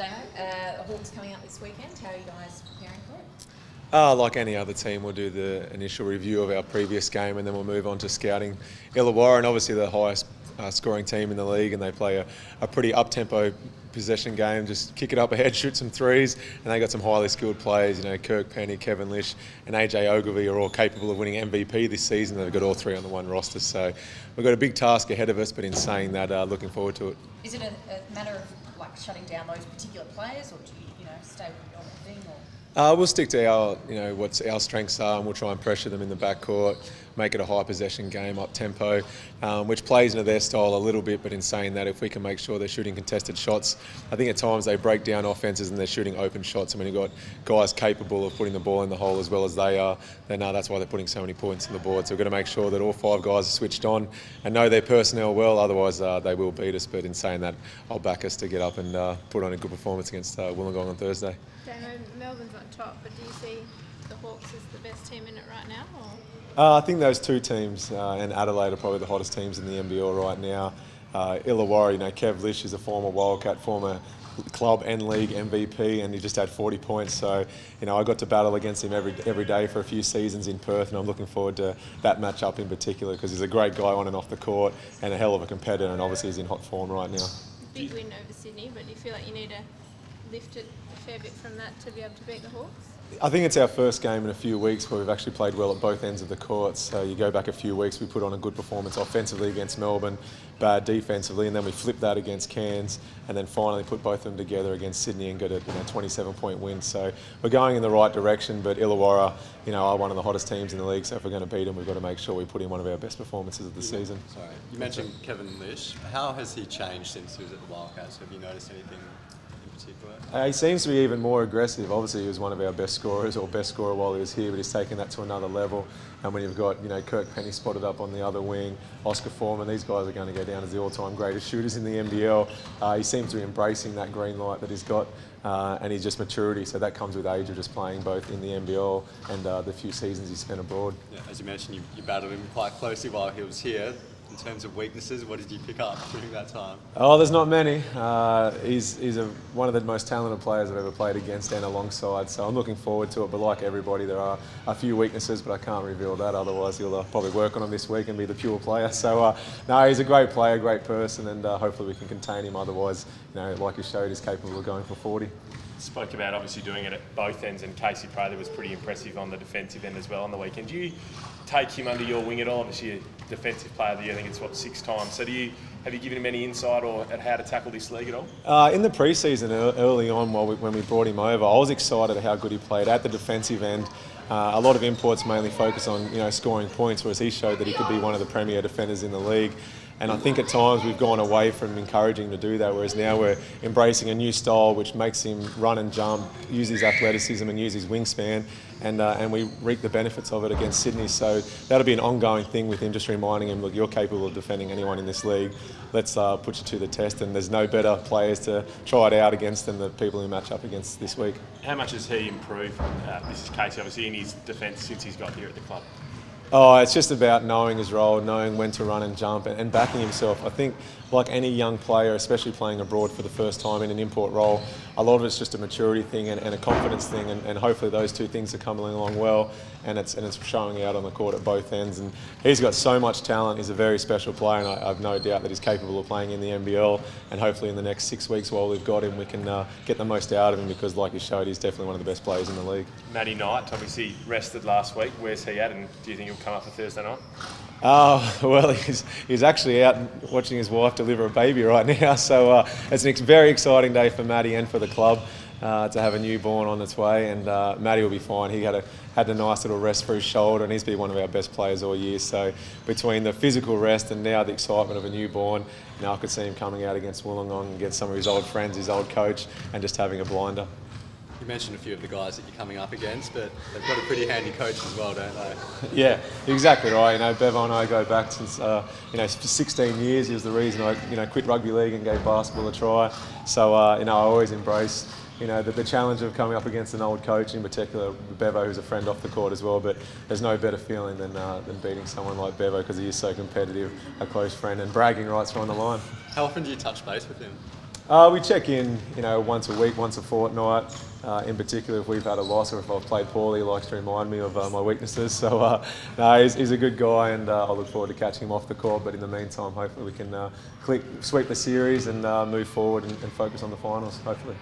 Damo, the Hawks coming up this weekend. How are you guys preparing for it? Like any other team, we'll do the initial review of our previous game and then we'll move on to scouting Illawarra, and obviously the highest scoring team in the league, and they play a pretty up-tempo possession game, just kick it up ahead, shoot some threes, and they got some highly skilled players, you know, Kirk Penny, Kevin Lish and AJ Ogilvie are all capable of winning MVP this season. They've got all three on the one roster, so we've got a big task ahead of us, but in saying that, looking forward to it. Is it a matter of like shutting down those particular players, or do you stay with your thing? Or? We'll stick to our, what our strengths are, and we'll try and pressure them in the backcourt, make it a high possession game, up tempo, which plays into their style a little bit. But in saying that, if we can make sure they're shooting contested shots, I think at times they break down offenses and they're shooting open shots. And when you've got guys capable of putting the ball in the hole as well as they are, then that's why they're putting so many points on the board. So we've got to make sure that all five guys are switched on and know their personnel well. Otherwise, they will beat us. But in saying that, I'll back us to get up and put on a good performance against Wollongong on Thursday. Damo, Melbourne's on top, but do you see the Hawks as the best team in it right now? I think those two teams and Adelaide are probably the hottest teams in the NBL right now. Illawarra, Kev Lish is a former Wildcat, former club and league MVP, and he just had 40 points. So, I got to battle against him every day for a few seasons in Perth, and I'm looking forward to that matchup in particular because he's a great guy on and off the court and a hell of a competitor, and obviously he's in hot form right now. Big win over Sydney, but do you feel like you need to lift it a fair bit from that to be able to beat the Hawks? I think it's our first game in a few weeks where we've actually played well at both ends of the court. So you go back a few weeks, we put on a good performance offensively against Melbourne, bad defensively, and then we flipped that against Cairns, and then finally put both of them together against Sydney and got a 27-point win. So we're going in the right direction, but Illawarra, are one of the hottest teams in the league. So if we're going to beat them, we've got to make sure we put in one of our best performances of the season. Sorry, you mentioned Kevin Lish. How has he changed since he was at the Wildcats? Have you noticed anything? He seems to be even more aggressive. Obviously, he was one of our best scorers, or best scorer while he was here, but he's taken that to another level. And when you've got, Kirk Penny spotted up on the other wing, Oscar Foreman, these guys are going to go down as the all-time greatest shooters in the NBL. He seems to be embracing that green light that he's got, and he's just maturity. So that comes with age of just playing both in the NBL and the few seasons he spent abroad. Yeah, as you mentioned, you battled him quite closely while he was here. In terms of weaknesses, what did you pick up during that time? Oh, there's not many. He's one of the most talented players I've ever played against and alongside, so I'm looking forward to it. But like everybody, there are a few weaknesses, but I can't reveal that. Otherwise, he'll probably work on them this week and be the pure player. So, no, he's a great player, great person, and hopefully we can contain him. Otherwise, like he showed, he's capable of going for 40. Spoke about obviously doing it at both ends, and Casey Prather was pretty impressive on the defensive end as well on the weekend. Do you take him under your wing at all? Obviously, a defensive player of the year, I think it's 6 times. So have you given him any insight or at how to tackle this league at all? In the pre-season, early on, when we brought him over, I was excited at how good he played at the defensive end. A lot of imports mainly focus on scoring points, whereas he showed that he could be one of the premier defenders in the league. And I think at times we've gone away from encouraging him to do that, whereas now we're embracing a new style which makes him run and jump, use his athleticism and use his wingspan, and we reap the benefits of it against Sydney. So that'll be an ongoing thing with him, just reminding him, look, you're capable of defending anyone in this league. Let's put you to the test, and there's no better players to try it out against than the people who match up against this week. How much has he improved? This is Casey, obviously, in his defence since he's got here at the club. Oh, it's just about knowing his role, knowing when to run and jump, and backing himself. I think, like any young player, especially playing abroad for the first time in an import role, a lot of it's just a maturity thing and a confidence thing, and hopefully those two things are coming along well, and it's showing out on the court at both ends. And he's got so much talent. He's a very special player, and I have no doubt that he's capable of playing in the NBL. And hopefully in the next 6 weeks while we've got him, we can get the most out of him, because like he showed, he's definitely one of the best players in the league. Matty Knight, obviously rested last week. Where's he at, and do you think he'll come up for Thursday night? Well, he's actually out watching his wife deliver a baby right now, so it's a very exciting day for Matty and for the club to have a newborn on its way, and Matty will be fine. He had a nice little rest for his shoulder, and he's been one of our best players all year. So between the physical rest and now the excitement of a newborn, I could see him coming out against Wollongong, against some of his old friends, his old coach, and just having a blinder. You mentioned a few of the guys that you're coming up against, but they've got a pretty handy coach as well, don't they? Yeah, exactly right. Bevo and I go back since for 16 years. He was the reason I quit rugby league and gave basketball a try. So I always embrace the challenge of coming up against an old coach, in particular Bevo, who's a friend off the court as well. But there's no better feeling than beating someone like Bevo, because he is so competitive, a close friend, and bragging rights are on the line. How often do you touch base with him? We check in, once a week, once a fortnight. In particular, if we've had a loss or if I've played poorly, he likes to remind me of my weaknesses. So, no, he's a good guy, and I look forward to catching him off the court. But in the meantime, hopefully we can sweep the series and move forward and focus on the finals, hopefully.